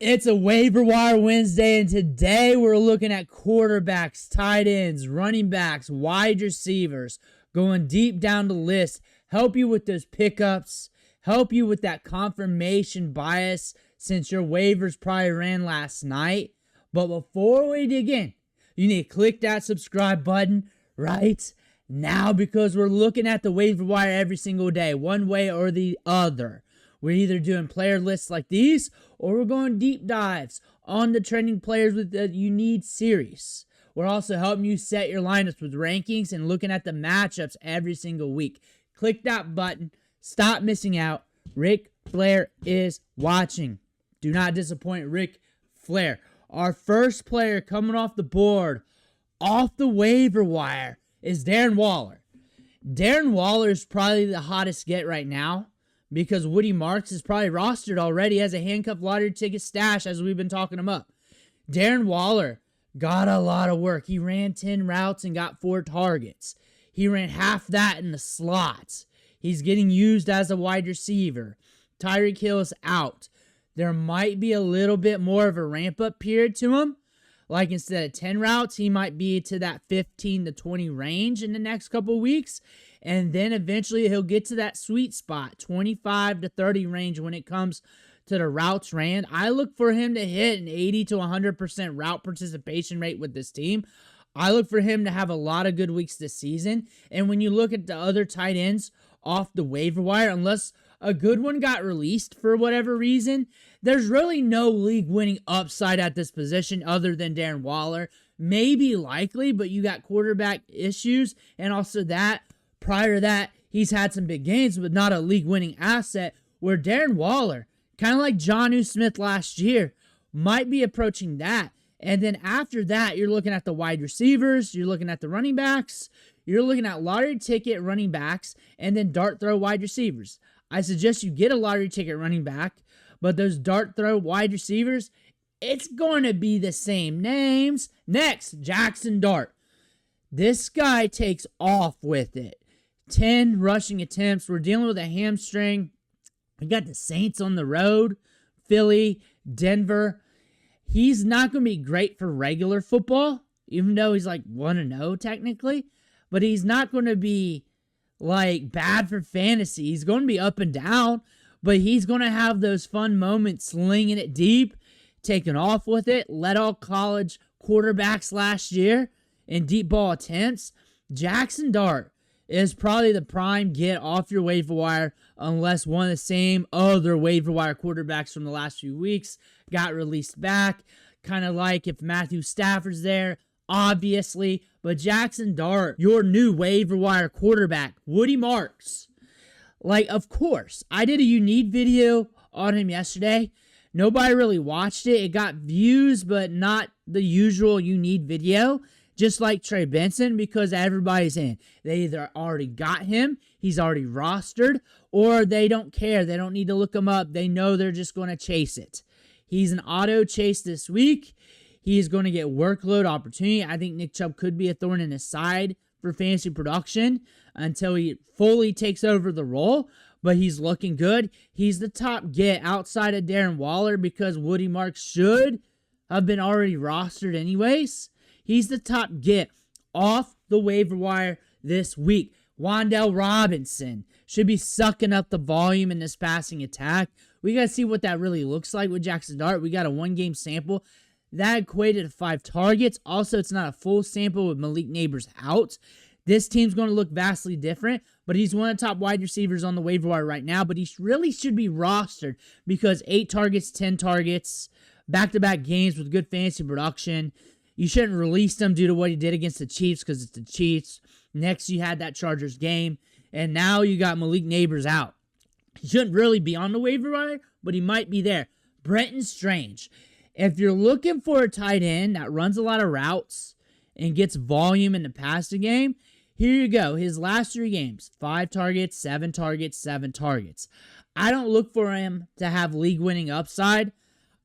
It's a waiver wire Wednesday, and today we're looking at quarterbacks, tight ends, running backs, wide receivers, going deep down the list, help you with those pickups, help you with that confirmation bias since your waivers probably ran last night. But before we dig in, you need to click that subscribe button right now because we're looking at the waiver wire every single day, one way or the other. We're either doing player lists like these, or we're going deep dives on the trending players with the You Need series. We're also helping you set your lineups with rankings and looking at the matchups every single week. Click that button. Stop missing out. Ric Flair is watching. Do not disappoint Ric Flair. Our first player coming off the board, off the waiver wire, is Darren Waller. Darren Waller is probably the hottest get right now, because Woody Marks is probably rostered already as a handcuff lottery ticket stash as we've been talking him up. Darren Waller got a lot of work. He ran 10 routes and got 4 targets. He ran half that in the slots. He's getting used as a wide receiver. Tyreek Hill is out. There might be a little bit more of a ramp-up period to him. Like instead of 10 routes, he might be to that 15 to 20 range in the next couple of weeks. And then eventually he'll get to that sweet spot, 25 to 30 range when it comes to the routes ran. I look for him to hit an 80 to 100% route participation rate with this team. I look for him to have a lot of good weeks this season. And when you look at the other tight ends off the waiver wire, unless a good one got released for whatever reason, there's really no league-winning upside at this position other than Darren Waller. Maybe likely, but you got quarterback issues, and also that prior to that, he's had some big games, but not a league-winning asset, where Darren Waller, kind of like Jonnu Smith last year, might be approaching that. And then after that, you're looking at the wide receivers, you're looking at the running backs, you're looking at lottery ticket running backs, and then dart throw wide receivers. I suggest you get a lottery ticket running back, but those dart throw wide receivers, it's going to be the same names. Next, Jaxson Dart. This guy takes off with it. 10 rushing attempts. We're dealing with a hamstring. We got the Saints on the road, Philly, Denver. He's not going to be great for regular football, even though he's like 1-0 technically. But he's not going to be like bad for fantasy. He's going to be up and down, but he's going to have those fun moments slinging it deep, taking off with it. Led all college quarterbacks last year in deep ball attempts. Jaxson Dart is probably the prime get off your waiver wire unless one of the same other waiver wire quarterbacks from the last few weeks got released back. Kind of like if Matthew Stafford's there, obviously. But Jaxson Dart, your new waiver wire quarterback, Woody Marks. Like, of course, I did a You Need video on him yesterday. Nobody really watched it. It got views, but not the usual You Need video. Just like Trey Benson, because everybody's in. They either already got him, he's already rostered, or they don't care. They don't need to look him up. They know they're just going to chase it. He's an auto chase this week. He's going to get workload opportunity. I think Nick Chubb could be a thorn in his side for fantasy production until he fully takes over the role, but he's looking good. He's the top get outside of Darren Waller because Woody Marks should have been already rostered anyways. He's the top get off the waiver wire this week. Wan'Dale Robinson should be sucking up the volume in this passing attack. We got to see what that really looks like with Jaxson Dart. We got a 1-game sample. That equated to 5 targets. Also, it's not a full sample with Malik Neighbors out. This team's going to look vastly different, but he's one of the top wide receivers on the waiver wire right now, but he really should be rostered because 8 targets, 10 targets, back-to-back games with good fantasy production. You shouldn't release him due to what he did against the Chiefs because it's the Chiefs. Next, you had that Chargers game, and now you got Malik Neighbors out. He shouldn't really be on the waiver wire, but he might be there. Brenton Strange. If you're looking for a tight end that runs a lot of routes and gets volume in the passing game, here you go. His last 3 games, 5 targets, 7 targets, 7 targets. I don't look for him to have league-winning upside.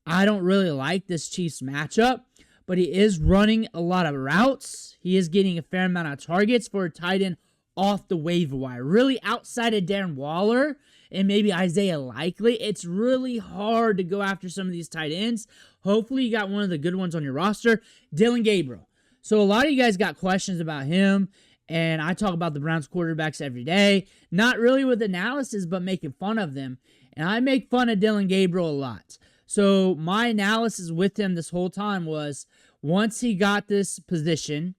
I don't really like this Chiefs matchup, but he is running a lot of routes. He is getting a fair amount of targets for a tight end off the waiver wire. Really outside of Darren Waller and maybe Isaiah Likely. It's really hard to go after some of these tight ends. Hopefully you got one of the good ones on your roster. Dillon Gabriel. So a lot of you guys got questions about him, and I talk about the Browns quarterbacks every day. Not really with analysis, but making fun of them. And I make fun of Dillon Gabriel a lot. So my analysis with him this whole time was, once he got this position,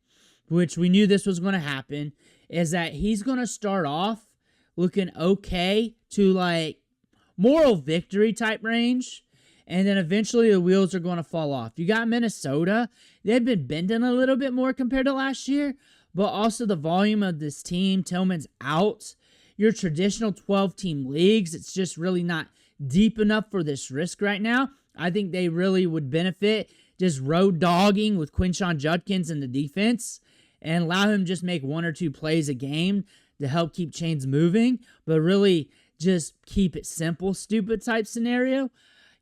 which we knew this was going to happen, is that he's going to start off looking okay to like moral victory type range. And then eventually the wheels are going to fall off. You got Minnesota. They've been bending a little bit more compared to last year. But also the volume of this team. Tillman's out. Your traditional 12-team leagues, it's just really not deep enough for this risk right now. I think they really would benefit just road dogging with Quinshon Judkins in the defense and allow him just make 1 or 2 plays a game to help keep chains moving, but really just keep it simple, stupid type scenario.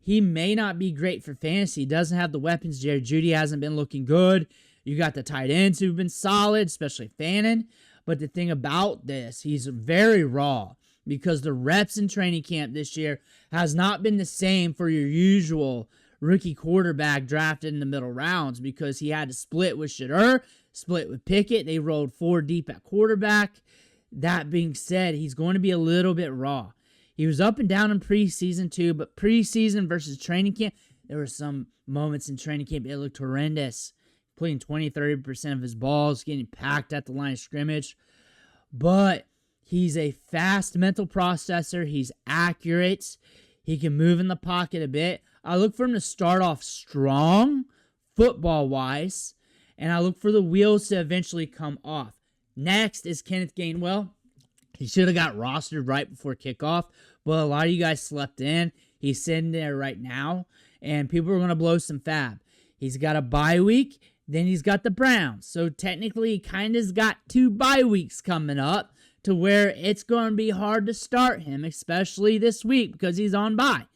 He may not be great for fantasy. He doesn't have the weapons. Jerry Jeudy hasn't been looking good. You got the tight ends who've been solid, especially Fannin. But the thing about this, he's very raw because the reps in training camp this year has not been the same for your usual rookie quarterback drafted in the middle rounds, because he had to split with Shadur, split with Pickett. They rolled 4 deep at quarterback. That being said, he's going to be a little bit raw. He was up and down in preseason too, but preseason versus training camp, there were some moments in training camp it looked horrendous. Playing 20-30% of his balls, getting packed at the line of scrimmage. But he's a fast mental processor. He's accurate. He can move in the pocket a bit. I look for him to start off strong, football-wise, and I look for the wheels to eventually come off. Next is Kenneth Gainwell. He should have got rostered right before kickoff, but a lot of you guys slept in. He's sitting there right now, and people are going to blow some fab. He's got a bye week, then he's got the Browns. So technically, he kind of's got 2 bye weeks coming up to where it's going to be hard to start him, especially this week because he's on bye.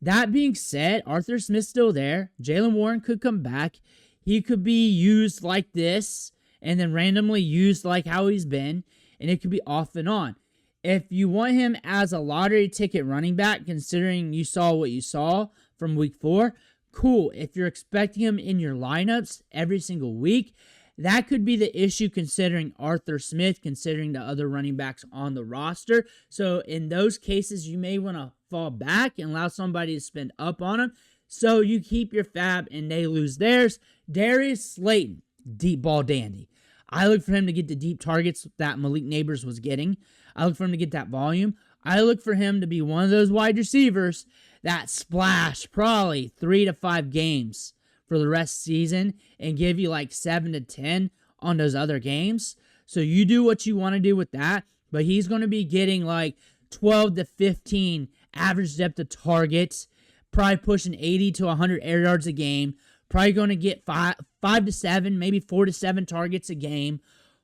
That being said, Arthur Smith's still there. Jaylen Warren could come back. He could be used like this and then randomly used like how he's been, and it could be off and on. If you want him as a lottery ticket running back, considering you saw what you saw from week 4, cool. If you're expecting him in your lineups every single week, that could be the issue considering Arthur Smith, considering the other running backs on the roster. So in those cases, you may want to fall back and allow somebody to spend up on him. So you keep your fab and they lose theirs. Darius Slayton, deep ball dandy. I look for him to get the deep targets that Malik Neighbors was getting. I look for him to get that volume. I look for him to be one of those wide receivers that splash probably 3 to 5 games for the rest of the season and give you like 7 to 10 on those other games. So you do what you want to do with that, but he's going to be getting like 12 to 15 average depth of targets, probably pushing 80 to 100 air yards a game, probably going to get 5 to 7, maybe 4 to 7 targets a game,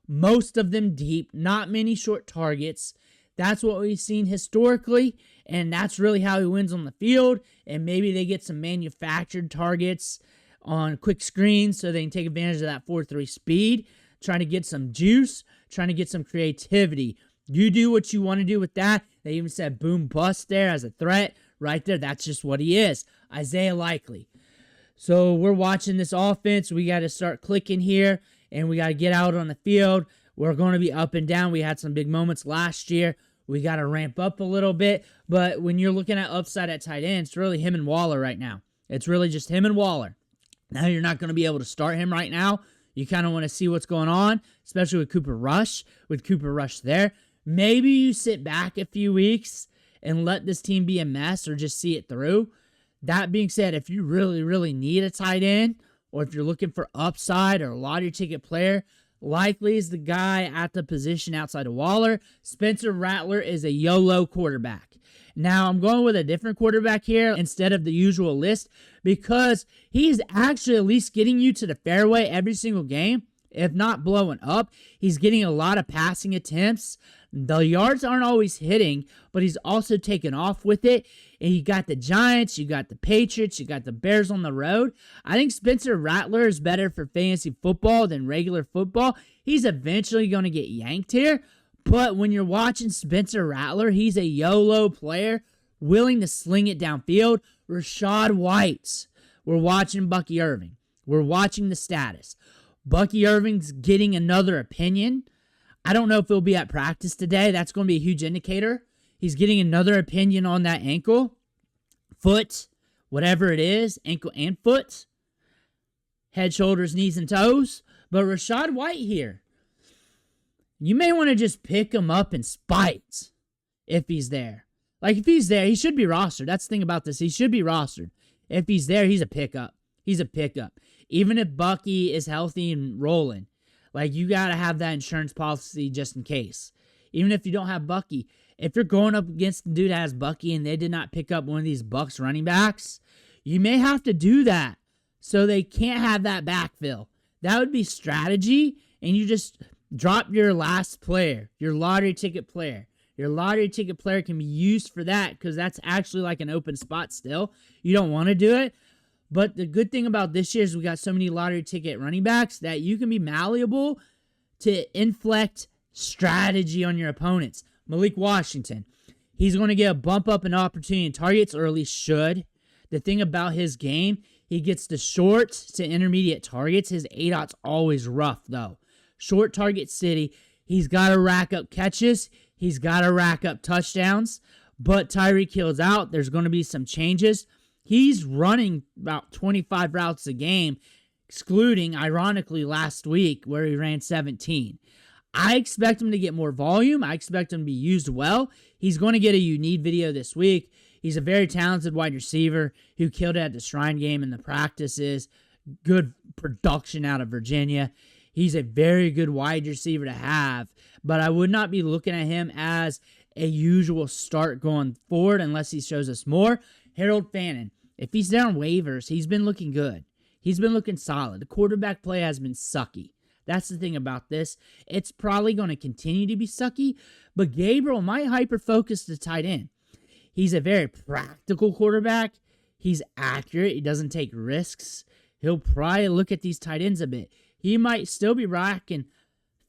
most of them deep, not many short targets. That's what we've seen historically, and that's really how he wins on the field. And maybe they get some manufactured targets on quick screens so they can take advantage of that 4-3 speed, trying to get some juice, trying to get some creativity. You do what you want to do with that. They even said boom bust there as a threat right there. That's just what he is. Isaiah Likely. So we're watching this offense. We got to start clicking here, and we got to get out on the field. We're going to be up and down. We had some big moments last year. We got to ramp up a little bit. But when you're looking at upside at tight end, it's really him and Waller right now. It's really just him and Waller. Now you're not going to be able to start him right now. You kind of want to see what's going on, especially with Cooper Rush. With Cooper Rush there, maybe you sit back a few weeks and let this team be a mess or just see it through. That being said, if you really, really need a tight end, or if you're looking for upside or a lottery ticket player, Likely is the guy at the position outside of Waller. Spencer Rattler is a YOLO quarterback. Now, I'm going with a different quarterback here instead of the usual list because he's actually at least getting you to the fairway every single game, if not blowing up. He's getting a lot of passing attempts. The yards aren't always hitting, but he's also taken off with it. And you got the Giants, you got the Patriots, you got the Bears on the road. I think Spencer Rattler is better for fantasy football than regular football. He's eventually going to get yanked here, But when you're watching Spencer Rattler, he's a YOLO player, willing to sling it downfield. Rachaad White. We're watching Bucky Irving. We're watching the status. Bucky Irving's getting another opinion. I don't know if he'll be at practice today. That's going to be a huge indicator. He's getting another opinion on that ankle, foot, whatever it is, ankle and foot, head, shoulders, knees, and toes. But Rachaad White here, you may want to just pick him up in spite if he's there. Like, if he's there, he should be rostered. That's the thing about this. He should be rostered. If he's there, he's a pickup. He's a pickup. Even if Bucky is healthy and rolling, like, you got to have that insurance policy just in case. Even if you don't have Bucky, if you're going up against the dude that has Bucky and they did not pick up one of these Bucks running backs, you may have to do that so they can't have that backfill. That would be strategy, and you just drop your last player, your lottery ticket player. Your lottery ticket player can be used for that because that's actually like an open spot still. You don't want to do it. But the good thing about this year is we got so many lottery ticket running backs that you can be malleable to inflect strategy on your opponents. Malik Washington, he's going to get a bump up in opportunity and targets, or at least should. The thing about his game, he gets the short to intermediate targets. His ADOT's always rough, though. Short target city. He's got to rack up catches. He's got to rack up touchdowns. But Tyreek Hill's out. There's going to be some changes. He's running about 25 routes a game, excluding, ironically, last week where he ran 17. I expect him to get more volume. I expect him to be used well. He's going to get a unique video this week. He's a very talented wide receiver who killed it at the Shrine game in the practices. Good production out of Virginia. He's a very good wide receiver to have, but I would not be looking at him as a usual start going forward unless he shows us more. Harold Fannin, if he's down waivers, he's been looking good. He's been looking solid. The quarterback play has been sucky. That's the thing about this. It's probably going to continue to be sucky, but Gabriel might hyper-focus the tight end. He's a very practical quarterback. He's accurate. He doesn't take risks. He'll probably look at these tight ends a bit. He might still be racking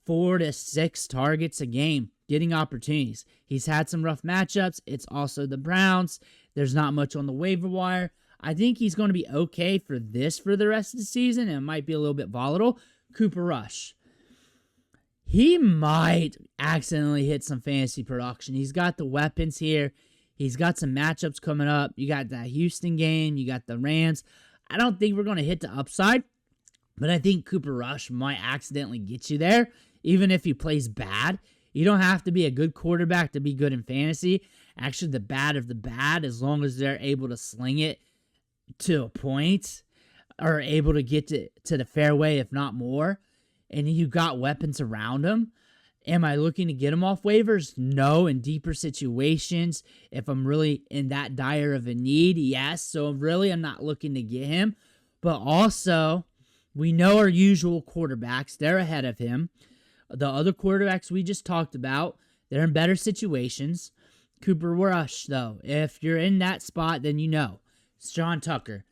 4 to 6 targets a game, getting opportunities. He's had some rough matchups. It's also the Browns. There's not much on the waiver wire. I think he's going to be okay for the rest of the season, and it might be a little bit volatile. Cooper Rush. He might accidentally hit some fantasy production. He's got the weapons here. He's got some matchups coming up. You got that Houston game. You got the Rams. I don't think we're going to hit the upside, but I think Cooper Rush might accidentally get you there, even if he plays bad. You don't have to be a good quarterback to be good in fantasy. Actually, the bad of the bad, as long as they're able to sling it to a point, are able to get to the fairway, if not more, and you got weapons around them. Am I looking to get him off waivers? No. In deeper situations, if I'm really in that dire of a need, yes. So really, I'm not looking to get him. But also, we know our usual quarterbacks. They're ahead of him. The other quarterbacks we just talked about, they're in better situations. Cooper Rush, though, if you're in that spot, then you know. Sean Tucker.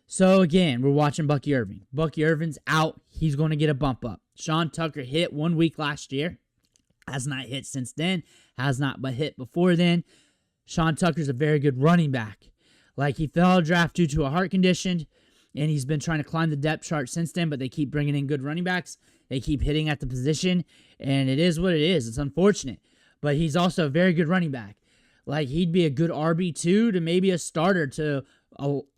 So, again, we're watching Bucky Irving. Bucky Irving's out. He's going to get a bump up. Sean Tucker hit 1 week last year. Has not hit since then. Has not but hit before then. Sean Tucker's a very good running back. Like, he fell out of draft due to a heart condition, and he's been trying to climb the depth chart since then, but they keep bringing in good running backs. They keep hitting at the position, and it is what it is. It's unfortunate. But he's also a very good running back. Like, he'd be a good RB2 to maybe a starter to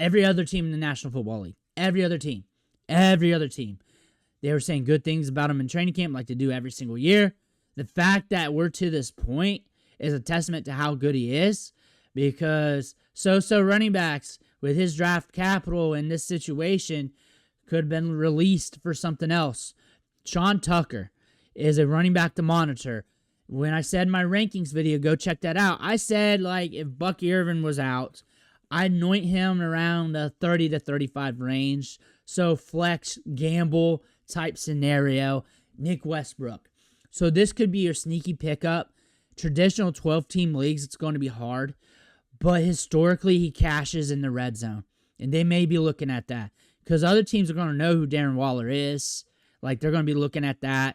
every other team in the National Football League. Every other team. Every other team. They were saying good things about him in training camp like they do every single year. The fact that we're to this point is a testament to how good he is, because so running backs with his draft capital in this situation could have been released for something else. Sean Tucker is a running back to monitor. When I said my rankings video, go check that out. I said, like, if Bucky Irving was out, I'd anoint him around the 30 to 35 range. So flex, gamble type scenario. Nick Westbrook. So this could be your sneaky pickup. Traditional 12-team leagues, it's going to be hard. But historically, he cashes in the red zone. And they may be looking at that. Because other teams are going to know who Darren Waller is. Like, they're going to be looking at that.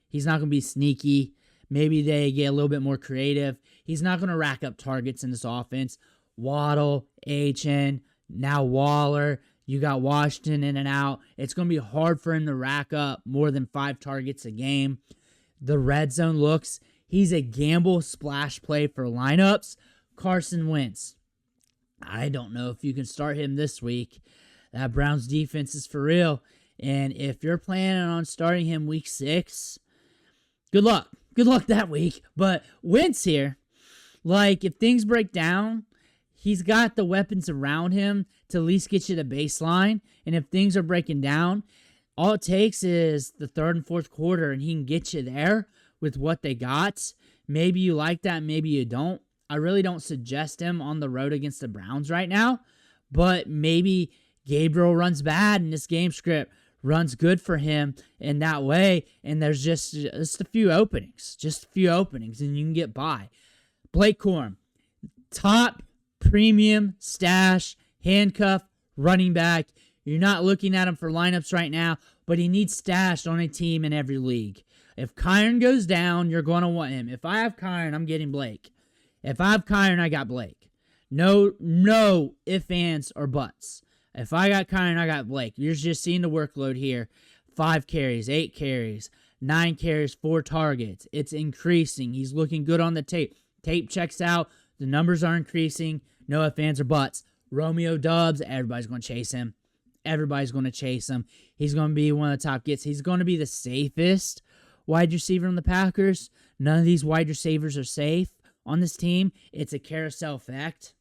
He's not going to be sneaky. Maybe they get a little bit more creative. He's not going to rack up targets in this offense. Waddle, HN, now Waller. You got Washington in and out. It's going to be hard for him to rack up more than 5 targets a game. The red zone looks, he's a gamble splash play for lineups. Carson Wentz. I don't know if you can start him this week. That Browns defense is for real. And if you're planning on starting him week 6, good luck. Good luck that week. But Wentz here, like, if things break down, he's got the weapons around him to at least get you the baseline. And if things are breaking down, all it takes is the 3rd and 4th quarter, and he can get you there with what they got. Maybe you like that, maybe you don't. I really don't suggest him on the road against the Browns right now. But maybe Gabriel runs bad and this game script runs good for him in that way, and there's just a few openings. Just a few openings, and you can get by. Blake Corum, top premium stash, handcuff, running back. You're not looking at him for lineups right now, but he needs stashed on a team in every league. If Kyron goes down, you're going to want him. If I have Kyron, I'm getting Blake. If I have Kyron, I got Blake. No ifs, ands, or buts. If I got Kyron, I got Blake. You're just seeing the workload here. 5 carries, 8 carries, 9 carries, 4 targets. It's increasing. He's looking good on the tape. Tape checks out. The numbers are increasing. No ifs, ands, or buts. Romeo Doubs, everybody's going to chase him. Everybody's going to chase him. He's going to be one of the top gets. He's going to be the safest wide receiver on the Packers. None of these wide receivers are safe on this team. It's a carousel effect.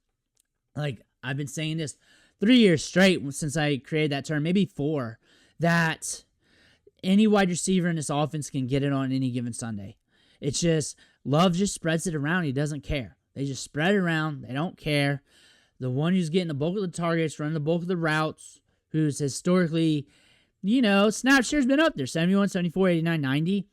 Like, I've been saying this 3 years straight since I created that term, maybe 4, that any wide receiver in this offense can get it on any given Sunday. It's just, Love just spreads it around. He doesn't care. They just spread it around. They don't care. The one who's getting the bulk of the targets, running the bulk of the routes, who's historically, snap share's been up there, 71, 74, 89, 90.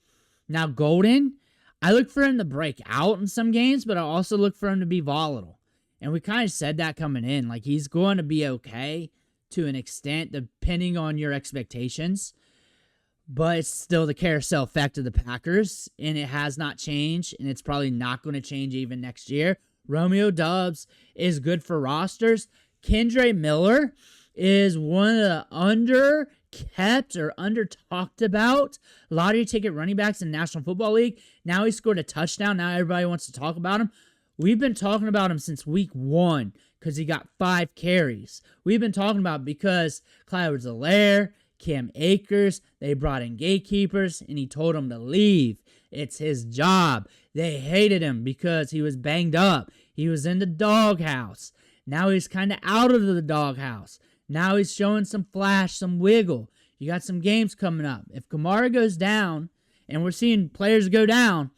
Now, Golden, I look for him to break out in some games, but I also look for him to be volatile. And we kind of said that coming in. Like, he's going to be okay to an extent, depending on your expectations. But it's still the carousel effect of the Packers, and it has not changed, and it's probably not going to change even next year. Romeo Doubs is good for rosters. Kendre Miller is one of the under-kept or under-talked about lottery ticket running backs in the National Football League. Now he scored a touchdown. Now everybody wants to talk about him. We've been talking about him since week 1 because he got 5 carries. We've been talking about because Clyde Edwards-Helaire, Cam Akers, they brought in gatekeepers, and he told them to leave. It's his job. They hated him because he was banged up. He was in the doghouse. Now he's kind of out of the doghouse. Now he's showing some flash, some wiggle. You got some games coming up. If Kamara goes down, and we're seeing players go down,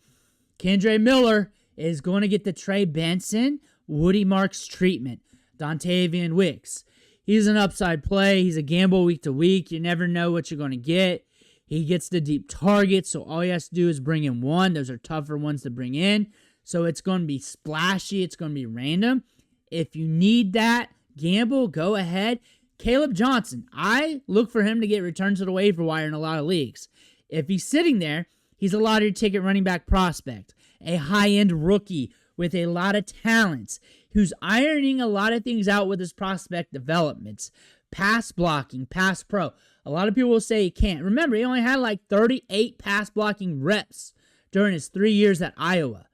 Kendre Miller is going to get the Trey Benson, Woody Marks treatment. Dontayvion Wicks. He's an upside play. He's a gamble week to week. You never know what you're going to get. He gets the deep targets, so all he has to do is bring in one. Those are tougher ones to bring in. So it's going to be splashy. It's going to be random. If you need that gamble, go ahead. Caleb Johnson. I look for him to get returned to the waiver wire in a lot of leagues. If he's sitting there, he's a lottery ticket running back prospect. A high-end rookie with a lot of talents who's ironing a lot of things out with his prospect developments. Pass blocking, pass pro. A lot of people will say he can't. Remember, he only had like 38 pass blocking reps during his 3 years at Iowa.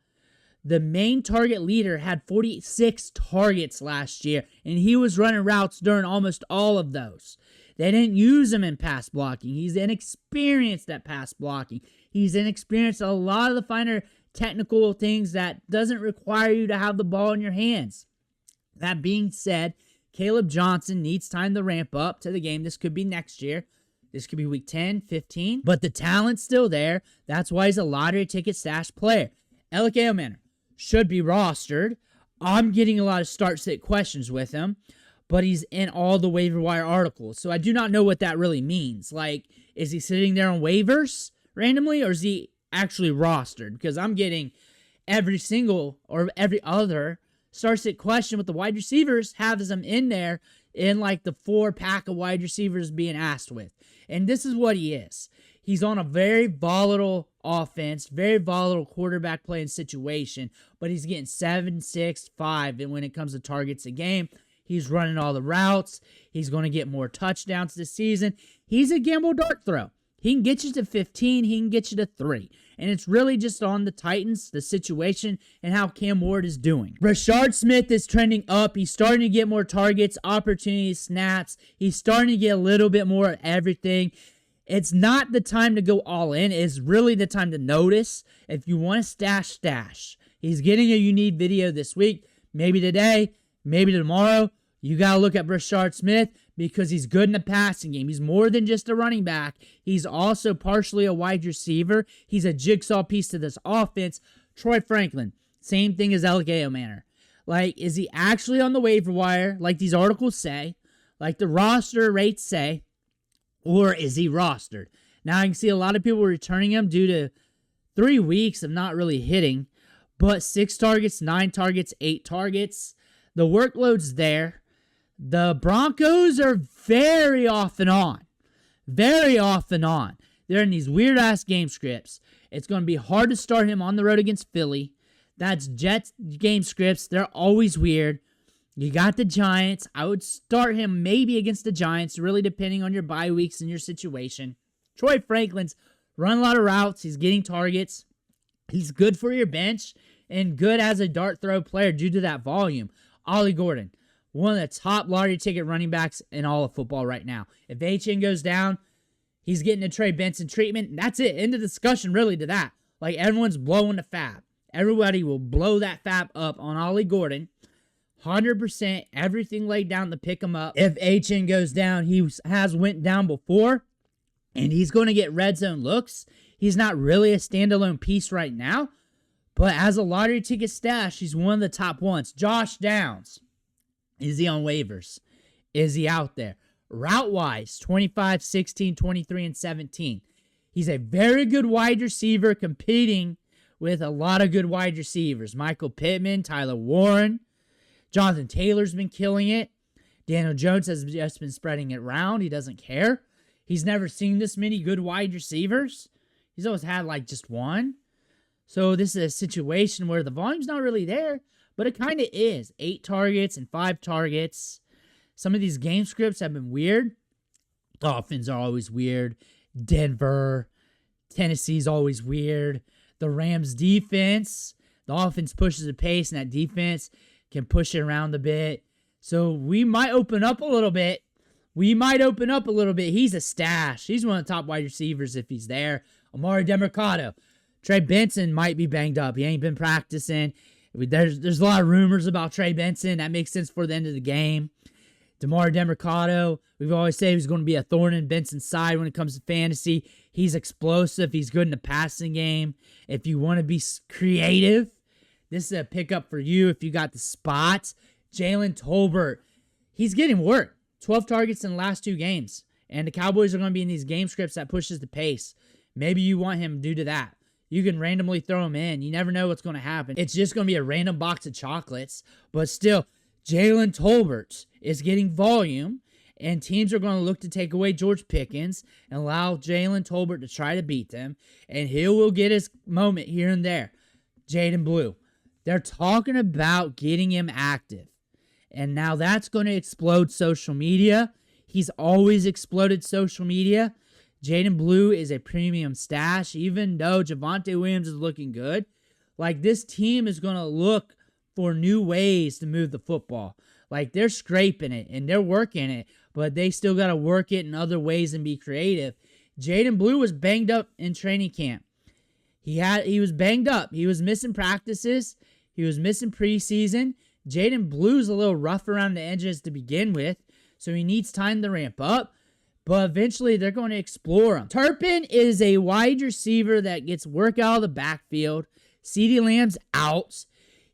The main target leader had 46 targets last year, and he was running routes during almost all of those. They didn't use him in pass blocking. He's inexperienced at pass blocking. He's inexperienced at a lot of the finer technical things that doesn't require you to have the ball in your hands. That being said, Caleb Johnson needs time to ramp up to the game. This could be next year. This could be week 10, 15. But the talent's still there. That's why he's a lottery ticket stash player. Elic Ayomanor should be rostered. I'm getting a lot of start-sit questions with him, but he's in all the waiver wire articles. So I do not know what that really means. Like, is he sitting there on waivers randomly, or is he actually rostered? Because I'm getting every single or every other start-sit question with the wide receivers has him in there in like the 4-pack of wide receivers being asked with. And this is what he is. He's on a very volatile offense, very volatile quarterback playing situation, but he's getting 7, 6, 5. And when it comes to targets a game, he's running all the routes. He's going to get more touchdowns this season. He's a gamble dart throw. He can get you to 15. He can get you to 3. And it's really just on the Titans, the situation, and how Cam Ward is doing. Rashard Smith is trending up. He's starting to get more targets, opportunities, snaps. He's starting to get a little bit more of everything. It's not the time to go all in. It's really the time to notice. If you want to stash. He's getting a unique video this week. Maybe today, maybe tomorrow. You got to look at Brashard Smith because he's good in the passing game. He's more than just a running back. He's also partially a wide receiver. He's a jigsaw piece to this offense. Troy Franklin, same thing as Elic Ayomanor. Like, is he actually on the waiver wire, like these articles say, like the roster rates say, or is he rostered? Now, I can see a lot of people returning him due to 3 weeks of not really hitting, but 6 targets, 9 targets, 8 targets. The workload's there. The Broncos are very off and on. Very off and on. They're in these weird-ass game scripts. It's going to be hard to start him on the road against Philly. That's Jets game scripts. They're always weird. You got the Giants. I would start him maybe against the Giants, really depending on your bye weeks and your situation. Troy Franklin's run a lot of routes. He's getting targets. He's good for your bench and good as a dart throw player due to that volume. Ollie Gordon, one of the top lottery ticket running backs in all of football right now. If HN goes down, he's getting a Trey Benson treatment. And that's it. End of discussion really to that. Like, everyone's blowing the fab. Everybody will blow that fab up on Ollie Gordon. 100%, everything laid down to pick him up. If HN goes down, he has went down before, and he's going to get red zone looks. He's not really a standalone piece right now, but as a lottery ticket stash, he's one of the top ones. Josh Downs, is he on waivers? Is he out there? Route-wise, 25, 16, 23, and 17. He's a very good wide receiver competing with a lot of good wide receivers. Michael Pittman, Tyler Warren, Jonathan Taylor's been killing it. Daniel Jones has just been spreading it around. He doesn't care. He's never seen this many good wide receivers. He's always had like just one. So this is a situation where the volume's not really there, but it kind of is. 8 targets and 5 targets. Some of these game scripts have been weird. Dolphins are always weird. Denver, Tennessee's always weird. The Rams defense, the offense pushes the pace, and that defense can push it around a bit. So we might open up a little bit. He's a stash. He's one of the top wide receivers if he's there. Emari Demercado. Trey Benson might be banged up. He ain't been practicing. There's a lot of rumors about Trey Benson. That makes sense for the end of the game. Emari Demercado, we've always said he's going to be a thorn in Benson's side when it comes to fantasy. He's explosive. He's good in the passing game. If you want to be creative, this is a pickup for you if you got the spots. Jalen Tolbert, he's getting work. 12 targets in the last 2 games. And the Cowboys are going to be in these game scripts that pushes the pace. Maybe you want him due to that. You can randomly throw him in. You never know what's going to happen. It's just going to be a random box of chocolates. But still, Jalen Tolbert is getting volume. And teams are going to look to take away George Pickens and allow Jalen Tolbert to try to beat them. And he will get his moment here and there. Jaden Blue. They're talking about getting him active. And now that's going to explode social media. He's always exploded social media. Jaden Blue is a premium stash, even though Javonte Williams is looking good. Like, this team is going to look for new ways to move the football. Like, they're scraping it and they're working it, but they still got to work it in other ways and be creative. Jaden Blue was banged up in training camp. He was banged up. He was missing practices. He was missing preseason. Jaden Blue's a little rough around the edges to begin with, so he needs time to ramp up. But eventually, they're going to explore him. Turpin is a wide receiver that gets work out of the backfield. CeeDee Lamb's out.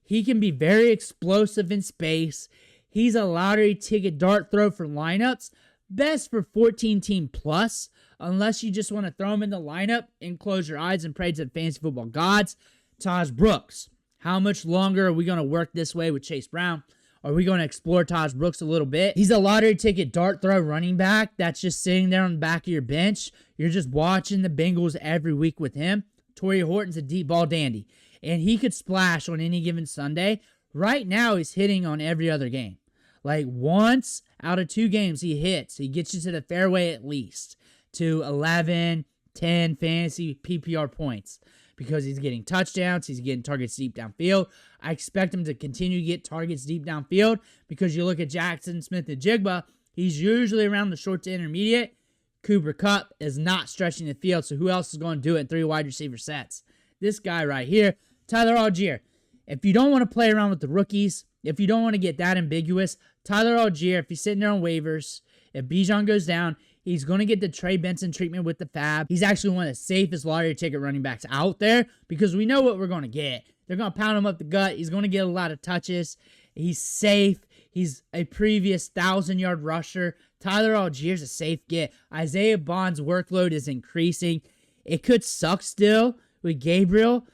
He can be very explosive in space. He's a lottery ticket dart throw for lineups. Best for 14-team plus, unless you just want to throw him in the lineup and close your eyes and pray to the fantasy football gods. Taj Brooks. How much longer are we going to work this way with Chase Brown? Are we going to explore Taj Brooks a little bit? He's a lottery ticket dart throw running back that's just sitting there on the back of your bench. You're just watching the Bengals every week with him. Torrey Horton's a deep ball dandy, and he could splash on any given Sunday. Right now, he's hitting on every other game. Like once out of 2 games, he hits. He gets you to the fairway at least to 11, 10 fantasy PPR points because he's getting touchdowns. He's getting targets deep downfield. I expect him to continue to get targets deep downfield because you look at Jaxson, Smith, and Jigba, he's usually around the short to intermediate. Cooper Kupp is not stretching the field, so who else is going to do it in 3 wide receiver sets? This guy right here, Tyler Algier. If you don't want to play around with the rookies, if you don't want to get that ambiguous, Tyler Algier, if he's sitting there on waivers, if Bijan goes down, he's going to get the Trey Benson treatment with the fab. He's actually one of the safest lottery ticket running backs out there because we know what we're going to get. They're going to pound him up the gut. He's going to get a lot of touches. He's safe. He's a previous 1,000-yard rusher. Tyler Algier's a safe get. Isaiah Bond's workload is increasing. It could suck still with Gabriel,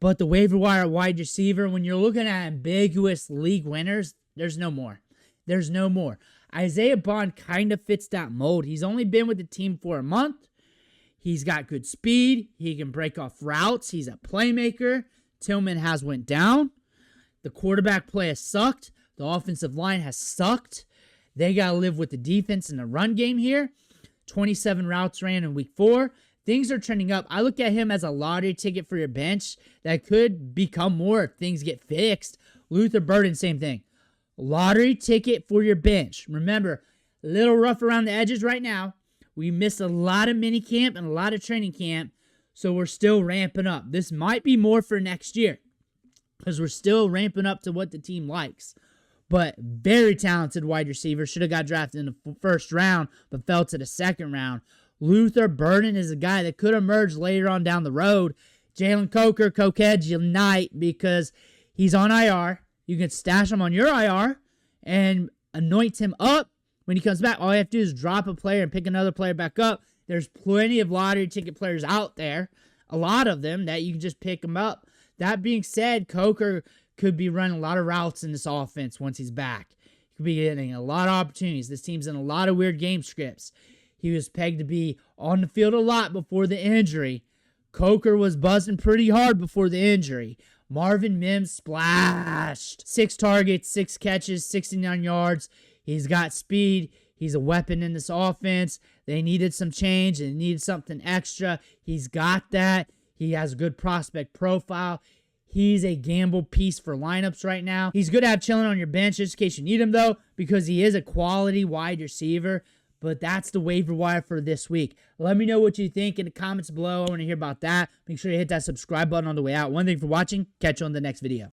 but the waiver wire wide receiver, when you're looking at ambiguous league winners, there's no more. There's no more. Isaiah Bond kind of fits that mold. He's only been with the team for a month. He's got good speed. He can break off routes. He's a playmaker. Tillman has went down. The quarterback play has sucked. The offensive line has sucked. They got to live with the defense and the run game here. 27 routes ran in week 4. Things are trending up. I look at him as a lottery ticket for your bench that could become more if things get fixed. Luther Burden, same thing. Lottery ticket for your bench. Remember, a little rough around the edges right now. We missed a lot of mini camp and a lot of training camp, so we're still ramping up. This might be more for next year because we're still ramping up to what the team likes. But very talented wide receiver. Should have got drafted in the first round, but fell to the second round. Luther Burden is a guy that could emerge later on down the road. Jalen Coker, Cokeheads unite because he's on IR. You can stash him on your IR and anoint him up. When he comes back, all you have to do is drop a player and pick another player back up. There's plenty of lottery ticket players out there, a lot of them, that you can just pick them up. That being said, Coker could be running a lot of routes in this offense once he's back. He could be getting a lot of opportunities. This team's in a lot of weird game scripts. He was pegged to be on the field a lot before the injury. Coker was buzzing pretty hard before the injury. Marvin Mims splashed. 6 targets, 6 catches, 69 yards. He's got speed. He's a weapon in this offense. They needed some change. They needed something extra. He's got that. He has a good prospect profile. He's a gamble piece for lineups right now. He's good to have chilling on your bench just in case you need him, though, because he is a quality wide receiver. But that's the waiver wire for this week. Let me know what you think in the comments below. I want to hear about that. Make sure you hit that subscribe button on the way out. One thing for watching. Catch you on the next video.